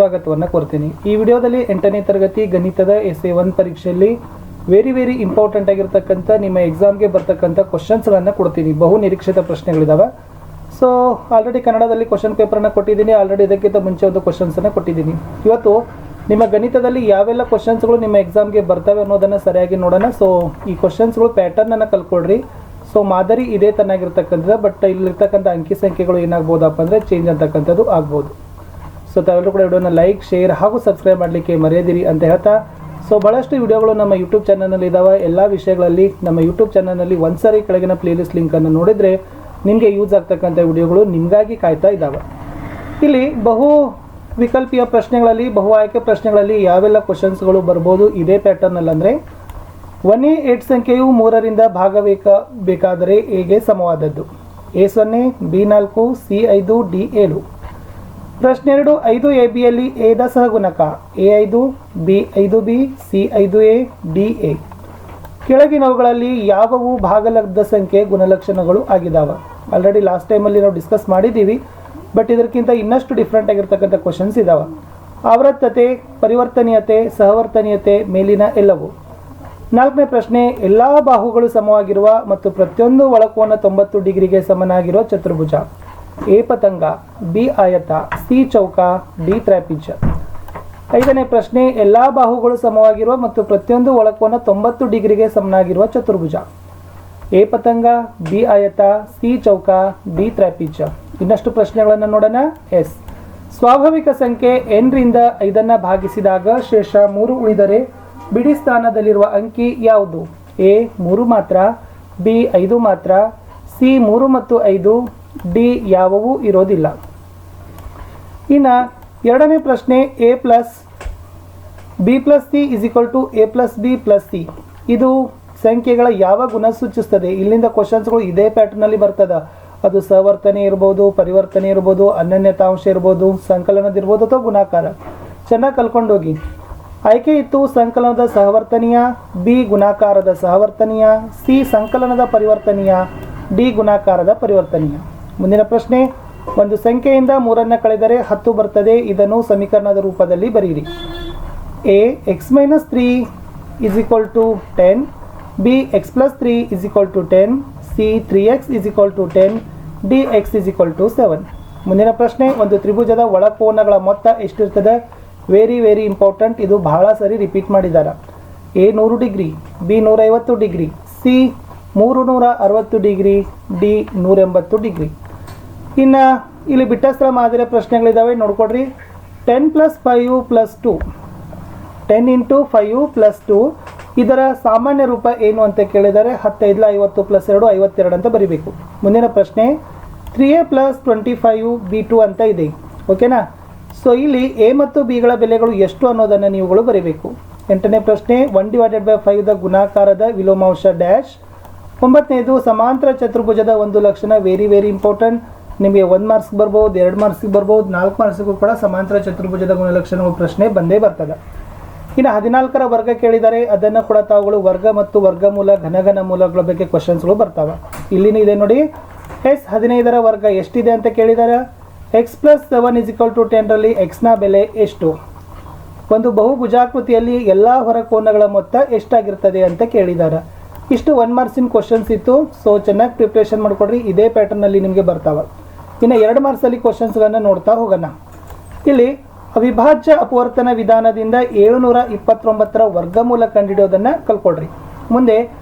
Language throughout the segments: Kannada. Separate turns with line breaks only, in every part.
ಸ್ವಾಗತವನ್ನು ಕೋರ್ತೀನಿ. ಈ ವಿಡಿಯೋದಲ್ಲಿ 8ನೇ ತರಗತಿ ಗಣಿತದ ಎಸ್ಎ 1 ಪರೀಕ್ಷೆಯಲ್ಲಿ ವೆರಿ ಇಂಪಾರ್ಟೆಂಟ್ ಆಗಿರ್ತಕ್ಕಂಥ ನಿಮ್ಮ ಎಕ್ಸಾಮ್ಗೆ ಬರ್ತಕ್ಕಂಥ ಕ್ವಶನ್ಸ್ಗಳನ್ನು ಕೊಡ್ತೀನಿ. ಬಹು ನಿರೀಕ್ಷಿತ ಪ್ರಶ್ನೆಗಳಿದಾವೆ. ಸೊ ಆಲ್ರೆಡಿ ಕನ್ನಡದಲ್ಲಿ ಕ್ವಶನ್ ಪೇಪರನ್ನು ಕೊಟ್ಟಿದ್ದೀನಿ. ಆಲ್ರೆಡಿ ಇದಕ್ಕಿಂತ ಮುಂಚೆ ಒಂದು ಕ್ವಶನ್ಸನ್ನು ಕೊಟ್ಟಿದ್ದೀನಿ. ಇವತ್ತು ನಿಮ್ಮ ಗಣಿತದಲ್ಲಿ ಯಾವೆಲ್ಲ ಕ್ವಶನ್ಸ್ಗಳು ನಿಮ್ಮ ಎಕ್ಸಾಮ್ಗೆ ಬರ್ತವೆ ಅನ್ನೋದನ್ನು ಸರಿಯಾಗಿ ನೋಡೋಣ. ಸೊ ಈ ಕ್ವಶನ್ಸ್ಗಳು ಪ್ಯಾಟರ್ನನ್ನು ಕಲ್ಕೊಳ್ರಿ. ಸೊ ಮಾದರಿ ಇದೇ ತನ್ನಾಗಿರ್ತಕ್ಕಂಥದ್ದು, ಬಟ್ ಇಲ್ಲಿರ್ತಕ್ಕಂಥ ಅಂಕಿ ಸಂಖ್ಯೆಗಳು ಏನಾಗ್ಬೋದಪ್ಪ ಅಂದರೆ ಚೇಂಜ್ ಅಂತಕ್ಕಂಥದ್ದು ಆಗ್ಬೋದು. ಸೊ ತಾವೆಲ್ಲರೂ ಕೂಡ ವಿಡಿಯೋನ ಲೈಕ್, ಶೇರ್ ಹಾಗೂ ಸಬ್ಸ್ಕ್ರೈಬ್ ಮಾಡಲಿಕ್ಕೆ ಮರೆಯದಿರಿ ಅಂತ ಹೇಳ್ತಾ, ಸೊ ಭಾಳಷ್ಟು ವಿಡಿಯೋಗಳು ನಮ್ಮ ಯೂಟ್ಯೂಬ್ ಚಾನಲ್ನಲ್ಲಿ ಇದ್ದಾವೆ. ಎಲ್ಲ ವಿಷಯಗಳಲ್ಲಿ ನಮ್ಮ ಯೂಟ್ಯೂಬ್ ಚಾನಲ್ನಲ್ಲಿ ಒಂದ್ಸರಿ ಕೆಳಗಿನ ಪ್ಲೇಲಿಸ್ಟ್ ಲಿಂಕನ್ನು ನೋಡಿದರೆ ನಿಮಗೆ ಯೂಸ್ ಆಗ್ತಕ್ಕಂಥ ವಿಡಿಯೋಗಳು ನಿಮಗಾಗಿ ಕಾಯ್ತಾ ಇದ್ದಾವೆ. ಇಲ್ಲಿ ಬಹು ವಿಕಲ್ಪೀಯ ಪ್ರಶ್ನೆಗಳಲ್ಲಿ, ಬಹು ಆಯ್ಕೆ ಪ್ರಶ್ನೆಗಳಲ್ಲಿ ಯಾವೆಲ್ಲ ಕ್ವಶನ್ಸ್ಗಳು ಬರ್ಬೋದು ಇದೇ ಪ್ಯಾಟರ್ನಲ್ಲಿ ಅಂದರೆ, 1a 8 ಸಂಖ್ಯೆಯು 3ರಿಂದ ಭಾಗಬೇಕಾದರೆ ಎಗೆ ಸಮವಾದದ್ದು. A0 B4 C5 D7. ಪ್ರಶ್ನೆ 2, 5ab ಎದ ಸಹಗುಣಕ A5 B5b C5a DA. ಕೆಳಗಿನವುಗಳಲ್ಲಿ ಯಾವುವು ಭಾಗಲಬ್ಧ ಸಂಖ್ಯೆ ಗುಣಲಕ್ಷಣಗಳು ಆಗಿದ್ದಾವೆ. ಆಲ್ರೆಡಿ ಲಾಸ್ಟ್ ಟೈಮಲ್ಲಿ ನಾವು ಡಿಸ್ಕಸ್ ಮಾಡಿದ್ದೀವಿ, ಬಟ್ ಇದಕ್ಕಿಂತ ಇನ್ನಷ್ಟು ಡಿಫ್ರೆಂಟ್ ಆಗಿರ್ತಕ್ಕಂಥ ಕ್ವಶನ್ಸ್ ಇದ್ದಾವೆ. ಆವರ್ತತೆ, ಪರಿವರ್ತನೀಯತೆ, ಸಹವರ್ತನೀಯತೆ, ಮೇಲಿನ ಎಲ್ಲವು. 4ನೇ ಪ್ರಶ್ನೆ, ಎಲ್ಲ ಬಾಹುಗಳು ಸಮವಾಗಿರುವ ಮತ್ತು ಪ್ರತಿಯೊಂದು ಒಳಕೋನ 90 ಡಿಗ್ರಿಗೆ ಸಮನಾಗಿರುವ ಚತುರ್ಭುಜ. ಎ ಪತಂಗ, ಬಿ ಆಯತ, ಸಿ ಚೌಕ, ಡಿ ಟ್ರ್ಯಾಪಿಜ್. 5ನೇ ಪ್ರಶ್ನೆ, ಎಲ್ಲ ಬಾಹುಗಳು ಸಮವಾಗಿರುವ ಮತ್ತು ಪ್ರತಿಯೊಂದು ಒಳಕೋನ 90 ಡಿಗ್ರಿಗೆ ಸಮನಾಗಿರುವ ಚತುರ್ಭುಜ. ಎ ಪತಂಗ, ಬಿ ಆಯತ, ಸಿ ಚೌಕ, ಡಿ ಟ್ರ್ಯಾಪಿಜ್. ಇನ್ನಷ್ಟು ಪ್ರಶ್ನೆಗಳನ್ನು ನೋಡೋಣ. ಎಸ್, ಸ್ವಾಭಾವಿಕ ಸಂಖ್ಯೆ n-ರಿಂದ 5 ಭಾಗಿಸಿದಾಗ ಶೇಷ 3 ಉಳಿದರೆ ಬಿಡಿ ಸ್ಥಾನದಲ್ಲಿರುವ ಅಂಕಿ ಯಾವುದು? ಎ 3 ಮಾತ್ರ, ಬಿ 5 ಮಾತ್ರ, ಸಿ 3 ಮತ್ತು 5, ಡಿ ಯಾವುವೂ ಇರೋದಿಲ್ಲ. ಇನ್ನು 2ನೇ ಪ್ರಶ್ನೆ, A plus B plus C is equal to A plus B plus C. ಇದು ಸಂಖ್ಯೆಗಳ ಯಾವ ಗುಣ ಸೂಚಿಸ್ತದೆ? ಇಲ್ಲಿಂದ ಕ್ವಶನ್ಸ್ಗಳು ಇದೇ ಪ್ಯಾಟರ್ನಲ್ಲಿ ಬರ್ತದೆ. ಅದು ಸಹವರ್ತನೆ ಇರ್ಬೋದು, ಪರಿವರ್ತನೆ ಇರ್ಬೋದು, ಅನನ್ಯತಾಂಶ ಇರ್ಬೋದು, ಸಂಕಲನದಿರ್ಬೋದು ಅಥವಾ ಗುಣಾಕಾರ. ಚೆನ್ನಾಗಿ ಕಲ್ಕೊಂಡೋಗಿ. ಆಯ್ಕೆ ಇತ್ತು ಸಂಕಲನದ ಸಹವರ್ತನೀಯ, ಬಿ ಗುಣಾಕಾರದ ಸಹವರ್ತನೀಯ, ಸಿ ಸಂಕಲನದ ಪರಿವರ್ತನೀಯ, ಡಿ ಗುಣಾಕಾರದ ಪರಿವರ್ತನೀಯ. ಮುಂದಿನ ಪ್ರಶ್ನೆ, ಒಂದು ಸಂಖ್ಯೆಯಿಂದ 3 ಕಳೆದರೆ 10 ಬರ್ತದೆ. ಇದನ್ನು ಸಮೀಕರಣದ ರೂಪದಲ್ಲಿ ಬರೆಯಿರಿ. A X minus 3 is equal to 10, B X plus 3 is equal to 10, C 3x is equal to 10, D X is equal to 7. ಮುಂದಿನ ಪ್ರಶ್ನೆ, ಒಂದು ತ್ರಿಭುಜದ ಒಳಕೋನಗಳ ಮೊತ್ತ ಎಷ್ಟಿರ್ತದೆ? Very important. ಇದು ಬಹಳ ಸರಿ ರಿಪೀಟ್ ಮಾಡಿದ್ದಾರೆ. A 100 degree, B 150 degree, C 360 degree, D 180 degree. ಇನ್ನು ಇಲ್ಲಿ ಬಿಟ್ಟಸ್ಥಳ ಮಾದರಿಯ ಪ್ರಶ್ನೆಗಳಿದ್ದಾವೆ, ನೋಡ್ಕೊಡ್ರಿ. 10 + 5 + 2, 10 × 5 + 2 ಇದರ ಸಾಮಾನ್ಯ ರೂಪ ಏನು ಅಂತ ಕೇಳಿದರೆ 15 50 + 2 52 ಅಂತ ಬರಿಬೇಕು. ಮುಂದಿನ ಪ್ರಶ್ನೆ, 3a + 25 b2 ಅಂತ ಇದೆ. ಓಕೆನಾ? ಸೊ ಇಲ್ಲಿ ಎ ಮತ್ತು ಬಿಗಳ ಬೆಲೆಗಳು ಎಷ್ಟು ಅನ್ನೋದನ್ನು ನೀವುಗಳು ಬರೀಬೇಕು. 8ನೇ ಪ್ರಶ್ನೆ, 1/5 ದ ಗುಣಾಕಾರದ ವಿಲೋಮಾಂಶ ಡ್ಯಾಶ್. 9ನೇದು, ಸಮಾಂತರ ಚತುರ್ಭುಜದ ಒಂದು ಲಕ್ಷಣ. Very important. ನಿಮಗೆ 1 ಮಾರ್ಕ್ಸ್ ಬರ್ಬೋದು, 2 ಮಾರ್ಕ್ಸಿಗೆ ಬರ್ಬೋದು, 4 ಮಾರ್ಕ್ಸಿಗೂ ಕೂಡ ಸಮಾಂತರ ಚತುರ್ಭುಜದ ಗುಣಲಕ್ಷಣಗಳ ಪ್ರಶ್ನೆ ಬಂದೇ ಬರ್ತದೆ. ಇನ್ನು 14ರ ವರ್ಗ ಕೇಳಿದರೆ ಅದನ್ನು ಕೂಡ ತಾವುಗಳು ವರ್ಗ ಮತ್ತು ವರ್ಗಮೂಲ, ಘನಘನ ಮೂಲಗಳ ಬಗ್ಗೆ ಕ್ವಶನ್ಸ್ಗಳು ಬರ್ತವೆ. ಇಲ್ಲಿನೂ ಇದೆ ನೋಡಿ. ಎಸ್ 15ರ ವರ್ಗ ಎಷ್ಟಿದೆ ಅಂತ ಕೇಳಿದ್ದಾರೆ. X plus 7 is equal to 10 ರಲ್ಲಿ ಎಕ್ಸ್ನ ಬೆಲೆ ಎಷ್ಟು? ಒಂದು ಬಹುಭುಜಾಕೃತಿಯಲ್ಲಿ ಎಲ್ಲ ಹೊರಕೋನಗಳ ಮೊತ್ತ ಎಷ್ಟಾಗಿರ್ತದೆ ಅಂತ ಕೇಳಿದ್ದಾರೆ. ಇಷ್ಟು 1 ಮಾರ್ಕ್ಸಿನ ಕ್ವಶನ್ಸ್ ಇತ್ತು. ಸೊ ಚೆನ್ನಾಗಿ ಪ್ರಿಪ್ರೇಷನ್ ಮಾಡ್ಕೊಡ್ರಿ. ಇದೇ ಪ್ಯಾಟರ್ನಲ್ಲಿ ನಿಮಗೆ ಬರ್ತಾವೆ. ಇನ್ನು 2 ಮಾರ್ಕ್ಸಲ್ಲಿ ಕ್ವಶನ್ಸ್ಗಳನ್ನು ನೋಡ್ತಾ ಹೋಗೋಣ. ಇಲ್ಲಿ ಅವಿಭಾಜ್ಯ ಅಪವರ್ತನ ವಿಧಾನದಿಂದ 729ರ ವರ್ಗಮೂಲ ಕಂಡುಹಿಡಿಯೋದನ್ನು ಕಲ್ಕೊಡ್ರಿ. ಮುಂದೆ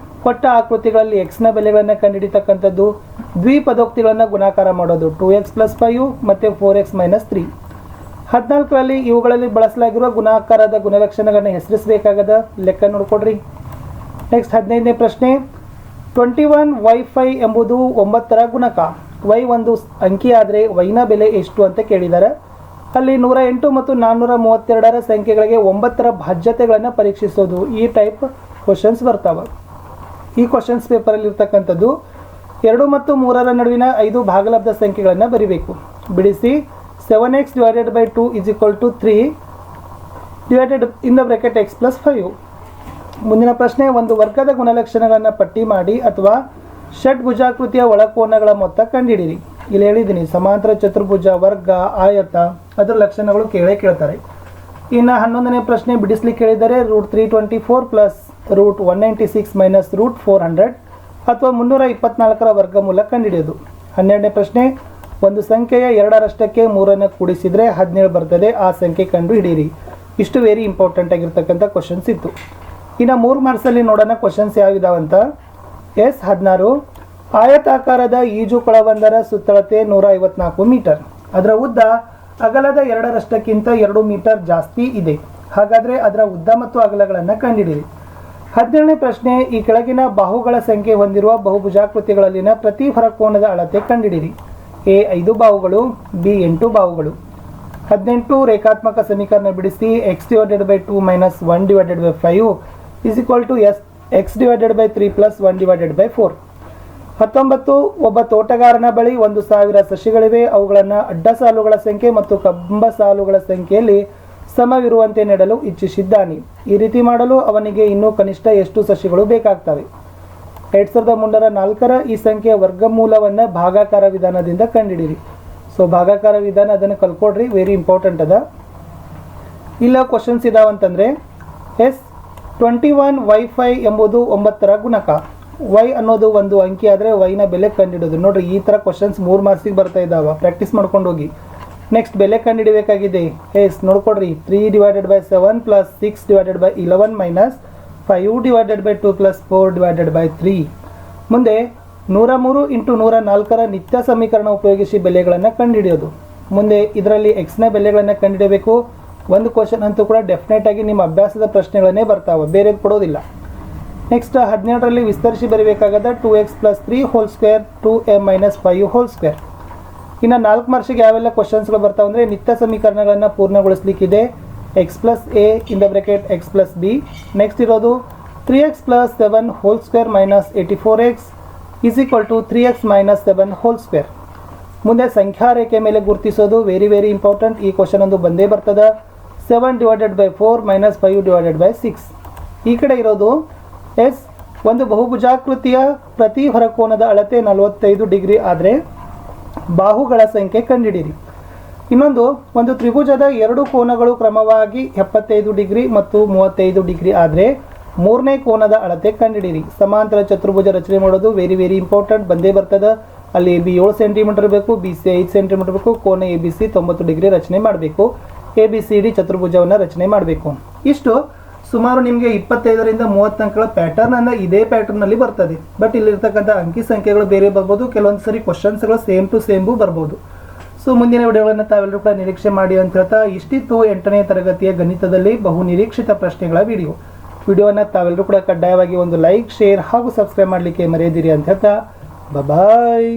ಕೊಟ್ಟ ಆಕೃತಿಗಳಲ್ಲಿ ಎಕ್ಸ್ನ ಬೆಲೆಗಳನ್ನು ಕಂಡುಹಿಡಿತಕ್ಕಂಥದ್ದು, ದ್ವಿಪದೋಕ್ತಿಗಳನ್ನು ಗುಣಾಕಾರ ಮಾಡೋದು, 2x + 5 ಮತ್ತು 4x - 3. 14ರಲ್ಲಿ ಇವುಗಳಲ್ಲಿ ಬಳಸಲಾಗಿರುವ ಗುಣಾಕಾರದ ಗುಣಲಕ್ಷಣಗಳನ್ನು ಹೆಸರಿಸಬೇಕಾಗದ ಲೆಕ್ಕ ನೋಡ್ಕೊಡ್ರಿ. ನೆಕ್ಸ್ಟ್ 15ನೇ ಪ್ರಶ್ನೆ, 21y5 ಎಂಬುದು 9ರ ಗುಣಕ. y ಒಂದು ಅಂಕಿ ಆದರೆ yನ ಬೆಲೆ ಎಷ್ಟು ಅಂತ ಕೇಳಿದ್ದಾರೆ. ಅಲ್ಲಿ 108 ಮತ್ತು 432ರ ಸಂಖ್ಯೆಗಳಿಗೆ 9ರ ಭಾಜ್ಯತೆಗಳನ್ನು ಪರೀಕ್ಷಿಸೋದು. ಈ ಟೈಪ್ ಕ್ವಶನ್ಸ್ ಬರ್ತಾವೆ. ಈ ಕ್ವಶನ್ಸ್ ಪೇಪರಲ್ಲಿ ಇರ್ತಕ್ಕಂಥದ್ದು 2 ಮತ್ತು 3ರ ನಡುವಿನ 5 ಭಾಗಲಬ್ಧ ಸಂಖ್ಯೆಗಳನ್ನು ಬರಿಬೇಕು. ಬಿಡಿಸಿ 7x / 2 is equal to 3 divided in the bracket x + 5. ಮುಂದಿನ ಪ್ರಶ್ನೆ, ಒಂದು ವರ್ಗದ ಗುಣಲಕ್ಷಣಗಳನ್ನು ಪಟ್ಟಿ ಮಾಡಿ ಅಥವಾ ಷಡ್ಭುಜಾಕೃತಿಯ ಒಳಕೋನಗಳ ಮೊತ್ತ ಕಂಡುಹಿಡಿಯಿರಿ. ಇಲ್ಲಿ ಹೇಳಿದ್ದೀನಿ, ಸಮಾಂತರ ಚತುರ್ಭುಜ, ವರ್ಗ, ಆಯತ ಅದರ ಲಕ್ಷಣಗಳು ಕೇಳ್ತಾರೆ. ಇನ್ನು 11ನೇ ಪ್ರಶ್ನೆ ಬಿಡಿಸ್ಲಿಕ್ಕೆ ಕೇಳಿದರೆ √324 ಪ್ಲಸ್ √196 ಮೈನಸ್ √400 ಅಥವಾ 324ರ ವರ್ಗಮೂಲ ಕಂಡುಹಿಡಿಯೋದು. 12ನೇ ಪ್ರಶ್ನೆ ಒಂದು ಸಂಖ್ಯೆಯ 2ರಷ್ಟಕ್ಕೆ 3ಅನ್ನು ಕೂಡಿಸಿದರೆ 17 ಬರ್ತದೆ, ಆ ಸಂಖ್ಯೆ ಕಂಡು ಹಿಡಿಯಿರಿ. ಇಷ್ಟು ವೆರಿ ಇಂಪಾರ್ಟೆಂಟ್ ಆಗಿರ್ತಕ್ಕಂಥ ಕ್ವಶನ್ಸ್ ಇತ್ತು. ಇನ್ನು 3 ಮಾರ್ಕ್ಸಲ್ಲಿ ನೋಡೋಣ ಕ್ವಶನ್ಸ್ ಯಾವಿದಾವಂತ. S16 ಆಯತಾಕಾರದ ಈಜುಕೊಳವೊಂದರ ಸುತ್ತಳತೆ 154 ಮೀಟರ್. ಅದರ ಉದ್ದ ಅಗಲದ 2ರಷ್ಟಕ್ಕಿಂತ 2 ಮೀಟರ್ ಜಾಸ್ತಿ ಇದೆ. ಹಾಗಾದರೆ ಅದರ ಉದ್ದ ಮತ್ತು ಅಗಲಗಳನ್ನು ಕಂಡುಹಿಡಿಯಿರಿ. 17ನೇ ಪ್ರಶ್ನೆ ಈ ಕೆಳಗಿನ ಬಾಹುಗಳ ಸಂಖ್ಯೆ ಹೊಂದಿರುವ ಬಹುಭುಜಾಕೃತಿಗಳಲ್ಲಿನ ಪ್ರತಿ ಹೊರಕೋನದ ಅಳತೆ ಕಂಡುಹಿಡಿಯಿರಿ. A 5 ಬಾಹುಗಳು, B 8 ಬಾಹುಗಳು. 18 ರೇಖಾತ್ಮಕ ಸಮೀಕರಣ ಬಿಡಿಸಿ x/2 ಮೈನಸ್ 1/5 x/3 ಪ್ಲಸ್ 1/4. 19 ಒಬ್ಬ ತೋಟಗಾರನ ಬಳಿ 1000 ಸಸಿಗಳಿವೆ. ಅವುಗಳನ್ನು ಅಡ್ಡ ಸಾಲುಗಳ ಸಂಖ್ಯೆ ಮತ್ತು ಕಂಬ ಸಾಲುಗಳ ಸಂಖ್ಯೆಯಲ್ಲಿ ಸಮವಿರುವಂತೆ ನೆಡಲು ಇಚ್ಛಿಸಿದ್ದಾನೆ. ಈ ರೀತಿ ಮಾಡಲು ಅವನಿಗೆ ಇನ್ನೂ ಕನಿಷ್ಠ ಎಷ್ಟು ಸಸಿಗಳು ಬೇಕಾಗ್ತವೆ? 2004ರ ಈ ಸಂಖ್ಯೆಯ ವರ್ಗಮೂಲವನ್ನು ಭಾಗಾಕಾರ ವಿಧಾನದಿಂದ ಕಂಡುಹಿಡಿಯಿರಿ. ಸೊ ಭಾಗಾಕಾರ ವಿಧಾನ ಅದನ್ನು ಕಲ್ಕೊಡ್ರಿ, ವೆರಿ ಇಂಪಾರ್ಟೆಂಟ್ ಅದ. ಇಲ್ಲ ಕ್ವಶನ್ಸ್ ಇದಾವಂತಂದರೆ S21y5 ಎಂಬುದು 9ರ ಗುಣಕ. y ಅನ್ನೋದು ಒಂದು ಅಂಕಿ ಆದರೆ y ನ ಬೆಲೆ ಕಂಡುಹಿಡೋದು. ನೋಡ್ರಿ ಈ ಥರ ಕ್ವಶನ್ಸ್ 3 ಮಾರ್ಕ್ಸಿಗೆ ಬರ್ತಾ ಇದ್ದಾವೆ, ಪ್ರಾಕ್ಟೀಸ್ ಮಾಡ್ಕೊಂಡು ಹೋಗಿ. ನೆಕ್ಸ್ಟ್ ಬೆಲೆ ಕಂಡುಹಿಡಬೇಕಾಗಿದೆ. ನೋಡ್ಕೊಡ್ರಿ 3/7 ಪ್ಲಸ್ 6/11 ಮೈನಸ್ 5/2 ಪ್ಲಸ್ 4/3. ಮುಂದೆ 103 × 104ರ ನಿತ್ಯ ಸಮೀಕರಣ ಉಪಯೋಗಿಸಿ ಬೆಲೆಗಳನ್ನು ಕಂಡುಹಿಡಿಯೋದು. ಮುಂದೆ ಇದರಲ್ಲಿ x ನ ಬೆಲೆಗಳನ್ನು ಕಂಡುಹಿಡಬೇಕು. ಒಂದು ಕ್ವಶನ್ ಅಂತೂ ಕೂಡ ಡೆಫಿನೆಟ್ ಆಗಿ ನಿಮ್ಮ ಅಭ್ಯಾಸದ ಪ್ರಶ್ನೆಗಳನ್ನೇ ಬರ್ತಾವೆ, ಬೇರೆ ಕೊಡೋದಿಲ್ಲ. ನೆಕ್ಸ್ಟ್ 17ರಲ್ಲಿ ವಿಸ್ತರಿಸಿ ಬರೀಬೇಕಾಗದ 2x + 3 whole square 2m - 5 whole square. ಇನ್ನು 4 ಮಾರ್ಕ್ಸಿಗೆ ಯಾವೆಲ್ಲ ಕ್ವಶನ್ಸ್ಗಳು ಬರ್ತಾವೆ ಅಂದರೆ ನಿತ್ಯ ಸಮೀಕರಣಗಳನ್ನು ಪೂರ್ಣಗೊಳಿಸಲಿಕ್ಕಿದೆ. x + a in the bracket x + b. Next ಇರೋದು 3x + 7 whole square minus 84x = 3x - 7 whole square. ಮುಂದೆ ಸಂಖ್ಯಾ ರೇಖೆ ಮೇಲೆ ಗುರುತಿಸೋದು ವೆರಿ ವೆರಿ ಇಂಪಾರ್ಟೆಂಟ್. ಈ ಕ್ವಶನ್ ಒಂದು ಬಂದೇ ಬರ್ತದೆ. 7/4 ಮೈನಸ್ 5/6. ಈ ಕಡೆ ಇರೋದು ಒಂದು ಬಹುಭುಜಾಕೃತಿಯ ಪ್ರತಿ ಹೊರಕೋನದ ಅಳತೆ 45 ಡಿಗ್ರಿ ಆದರೆ ಬಾಹುಗಳ ಸಂಖ್ಯೆ ಕಂಡುಹಿಡಿಯಿರಿ. ಇನ್ನೊಂದು ಒಂದು ತ್ರಿಭುಜದ 2 ಕೋನಗಳು ಕ್ರಮವಾಗಿ 75 ಡಿಗ್ರಿ ಮತ್ತು 35 ಡಿಗ್ರಿ ಆದರೆ 3ನೇ ಕೋನದ ಅಳತೆ ಕಂಡುಹಿಡಿಯಿರಿ. ಸಮಾಂತರ ಚತುರ್ಭುಜ ರಚನೆ ಮಾಡೋದು ವೆರಿ ವೆರಿ ಇಂಪಾರ್ಟೆಂಟ್, ಬಂದೇ ಬರ್ತದೆ. ಅಲ್ಲಿ AB 7 ಸೆಂಟಿಮೀಟರ್ ಬೇಕು, BC 5 ಸೆಂಟಿಮೀಟರ್ ಬೇಕು, ಕೋನ ABC 90 ಡಿಗ್ರಿ ರಚನೆ ಮಾಡಬೇಕು. ABCD ಚತುರ್ಭುಜವನ್ನು ರಚನೆ ಮಾಡಬೇಕು. ಇಷ್ಟು ಸುಮಾರು ನಿಮಗೆ 25ರಿಂದ 30 ಅಂಕಗಳ ಪ್ಯಾಟರ್ನ್ ಅನ್ನು ಇದೇ ಪ್ಯಾಟರ್ನಲ್ಲಿ ಬರ್ತದೆ. ಬಟ್ ಇಲ್ಲಿರ್ತಕ್ಕಂಥ ಅಂಕಿ ಸಂಖ್ಯೆಗಳು ಬೇರೆ ಬರ್ಬೋದು, ಕೆಲವೊಂದು ಸರಿ ಕ್ವಶನ್ಸ್ಗಳು ಸೇಮ್ ಟು ಸೇಮು ಬರ್ಬೋದು. ಸೊ ಮುಂದಿನ ವಿಡಿಯೋಗಳನ್ನು ತಾವೆಲ್ಲರೂ ಕೂಡ ನಿರೀಕ್ಷೆ ಮಾಡಿ ಅಂತ ಹೇಳ್ತಾ ಇಷ್ಟಿತ್ತು 8ನೇ ತರಗತಿಯ ಗಣಿತದಲ್ಲಿ ಬಹು ನಿರೀಕ್ಷಿತ ಪ್ರಶ್ನೆಗಳ ವಿಡಿಯೋವನ್ನು ತಾವೆಲ್ಲರೂ ಕೂಡ ಕಡ್ಡಾಯವಾಗಿ ಒಂದು ಲೈಕ್, ಶೇರ್ ಹಾಗೂ ಸಬ್ಸ್ಕ್ರೈಬ್ ಮಾಡಲಿಕ್ಕೆ ಮರೆಯದಿರಿ ಅಂತ ಹೇಳ್ತಾ ಬಾಯ್.